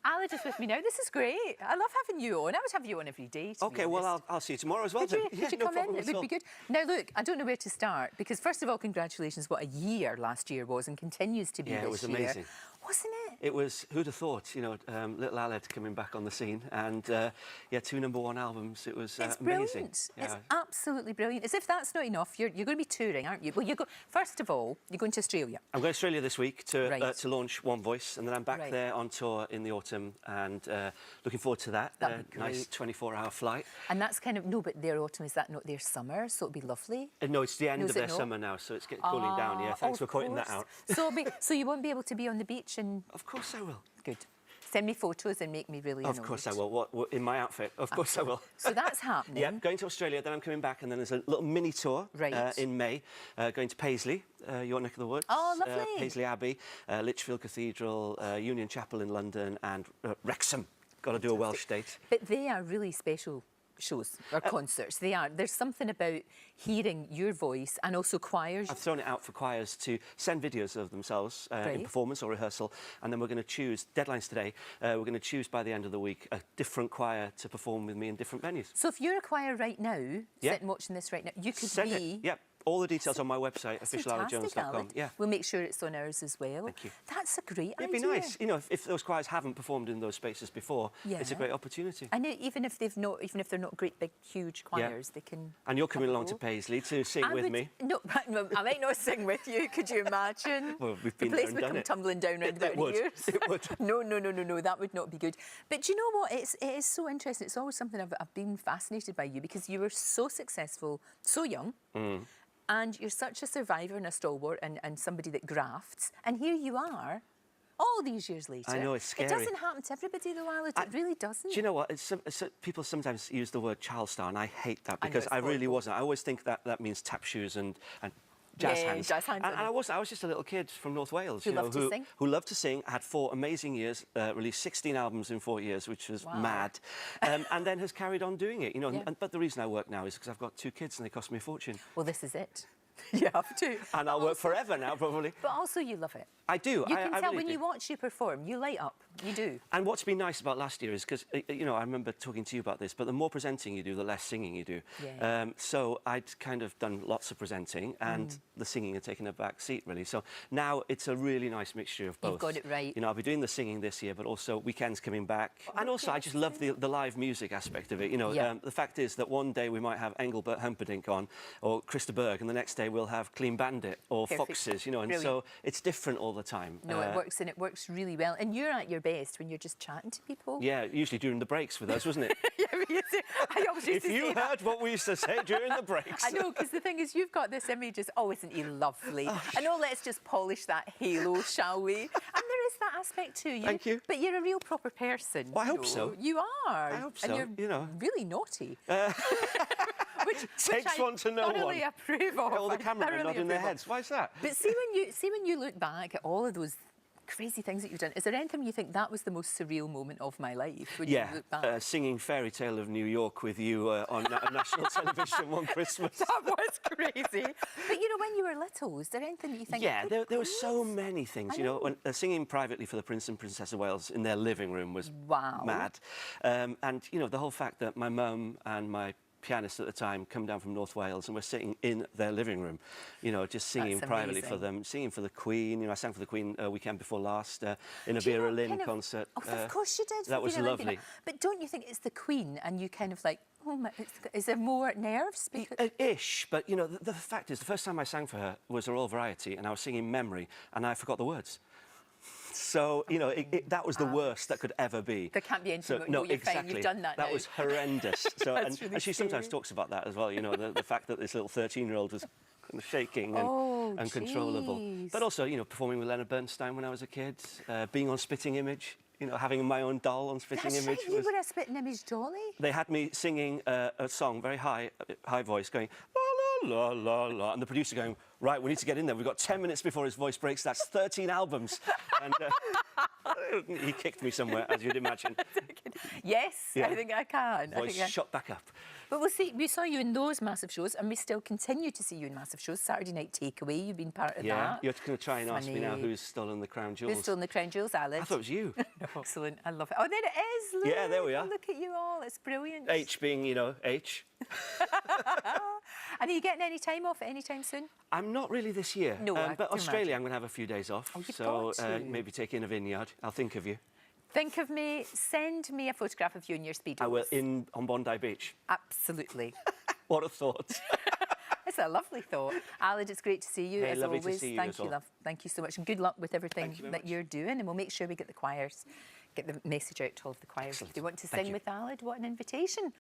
Aled is with me now. This is great. I love having you on. I would have you on every day. OK, well, I'll see you tomorrow as well. Could you come in? It would be good. Now, look, I don't know where to start because, first of all, congratulations. What a year last year was and continues to be this year. Yeah, it was amazing. Wasn't it? It was, who'd have thought, you know, little Aled coming back on the scene and, yeah, 2 #1 albums. It was it's amazing. Brilliant. Yeah. It's absolutely brilliant. As if that's not enough, you're going to be touring, aren't you? Well, first of all, you're going to Australia. I'm going to Australia this week to launch One Voice, and then I'm back there on tour in the autumn, and looking forward to that. That'd be great. Nice 24-hour flight. And that's kind of, no, but their autumn, is that not their summer? So it'll be lovely? No, it's the end of their summer now, so it's getting cooling down. Yeah, thanks for pointing that out. So you won't be able to be on the beach and... Of course I will. Good. Send me photos and make me really annoyed. Of course I will. What in my outfit? Of course I will. So that's happening. Yeah, going to Australia, then I'm coming back, and then there's a little mini tour in May, going to Paisley, your neck of the woods. Oh, lovely. Paisley Abbey, Lichfield Cathedral, Union Chapel in London, and Wrexham. Got to do a Welsh date. But they are really special shows or concerts. They are. There's something about hearing your voice and also choirs. I've thrown it out for choirs to send videos of themselves in performance or rehearsal, and then we're going to choose, deadlines today, we're going to choose by the end of the week a different choir to perform with me in different venues. So if you're a choir right now, sitting watching this right now, you could send it. Yep. All the details on my website, officialalajones.com. Yeah. We'll make sure it's on ours as well. Thank you. That's a great idea. It'd be nice, you know, if those choirs haven't performed in those spaces before, it's a great opportunity. And even if they're not great, big, huge choirs, they can. And you're coming along to Paisley to sing with me. No, I might not sing with you. Could you imagine? Well, we've been the place would come tumbling down around about the ears. It would. No, that would not be good. But do you know what? It is so interesting. It's always something I've been fascinated by you because you were so successful, so young. And you're such a survivor and a stalwart and somebody that grafts. And here you are, all these years later. I know, it's scary. It doesn't happen to everybody, though, Aled. It really doesn't. Do you know what? People sometimes use the word child star, and I hate that because I really wasn't. I always think that means tap shoes and jazz hands. Jazz hands. And I was just a little kid from North Wales, who loved to sing. Who loved to sing. I had 4 amazing years, released 16 albums in 4 years, which was mad, and then has carried on doing it. You know, but the reason I work now is because I've got 2 kids and they cost me a fortune. Well, this is it. You have to. And I'll work forever now, probably. But also you love it. I do. You can tell really when do. you watch you perform, you light up. You do. And what's been nice about last year is because, you know, I remember talking to you about this, but the more presenting you do, the less singing you do. Yeah. So I'd kind of done lots of presenting and the singing had taken a back seat, really. So now it's a really nice mixture of both. You've got it right. You know, I'll be doing the singing this year, but also weekends coming back. And also, I just love the live music aspect of it. You know, the fact is that one day we might have Engelbert Humperdinck on or Christa Berg, and the next day we'll have Clean Bandit or Foxes, you know, and so it's different all the time. No, it works, and it works really well. And you're at your best when you're just chatting to people. Yeah, usually during the breaks with us, wasn't it? I always used if you heard what we used to say during the breaks. I know, because the thing is, you've got this image as, oh, isn't he lovely? I know, let's just polish that halo, shall we? And there is that aspect to you. Thank you. But you're a real proper person. Well, I hope so. You are. I hope so. And you're really naughty. Which takes one to know one. I thoroughly approve of. All the cameramen nodding their heads. Why is that? But see when you look back at all of those crazy things that you've done, is there anything you think that was the most surreal moment of my life when you look back? Singing Fairy Tale of New York with you on national television one Christmas. That was crazy. But you know, when you were little, is there anything that you think? Yeah, there were so many things. You know, when singing privately for the Prince and Princess of Wales in their living room was mad. And you know, the whole fact that my mum and my pianist at the time come down from North Wales and we're sitting in their living room, you know, just singing privately for them, singing for the Queen. You know, I sang for the Queen weekend before last in a Vera Lynn concert. Oh, of course you did. That was lovely. But don't you think it's the Queen and you kind of like, oh my, is there more nerves? Ish, but you know, the fact is, the first time I sang for her was a Royal Variety and I was singing Memory and I forgot the words. So, you know, that was the worst that could ever be. There can't be anything. No, you're exactly. Fine. You've done that now. That was horrendous. So, That's really and she sometimes talks about that as well, you know, the fact that this little 13-year-old was kind of shaking and uncontrollable. But also, you know, performing with Leonard Bernstein when I was a kid, being on Spitting Image, you know, having my own doll on Spitting Image. Right, you were a Spitting Image dolly? They had me singing a song, very high voice, going, la, la, la, la, la, and the producer going, right, we need to get in there. We've got 10 minutes before his voice breaks. That's 13 albums. And He kicked me somewhere, as you'd imagine. Yes, Yeah. I think I can. Voice shot back up. But we saw you in those massive shows, and we still continue to see you in massive shows. Saturday Night Takeaway, you've been part of that. You're going to try and ask me now Funny. who's stolen the crown jewels. Who's stolen the crown jewels, Aled? I thought it was you. Excellent, I love it. Oh, there it is. Look. Yeah, there we are. Look at you all, it's brilliant. H being, you know, H. And are you getting any time off anytime soon? I'm not really this year. No, I but can Australia, imagine. I'm going to have a few days off. Oh, you've so got to. maybe take in a vineyard. I'll think of you. Think of me, send me a photograph of you in your Speedos. I will, on Bondi Beach. Absolutely. What a thought. It's a lovely thought. Aled, it's great to see you, Hey, as lovely to always. see you Thank as you, well. love. Thank you so much. And good luck with everything Thank you very that much. you're doing. And we'll make sure we get the choirs, get the message out to all of the choirs. Excellent. If you want to Thank sing you. with Aled, what an invitation.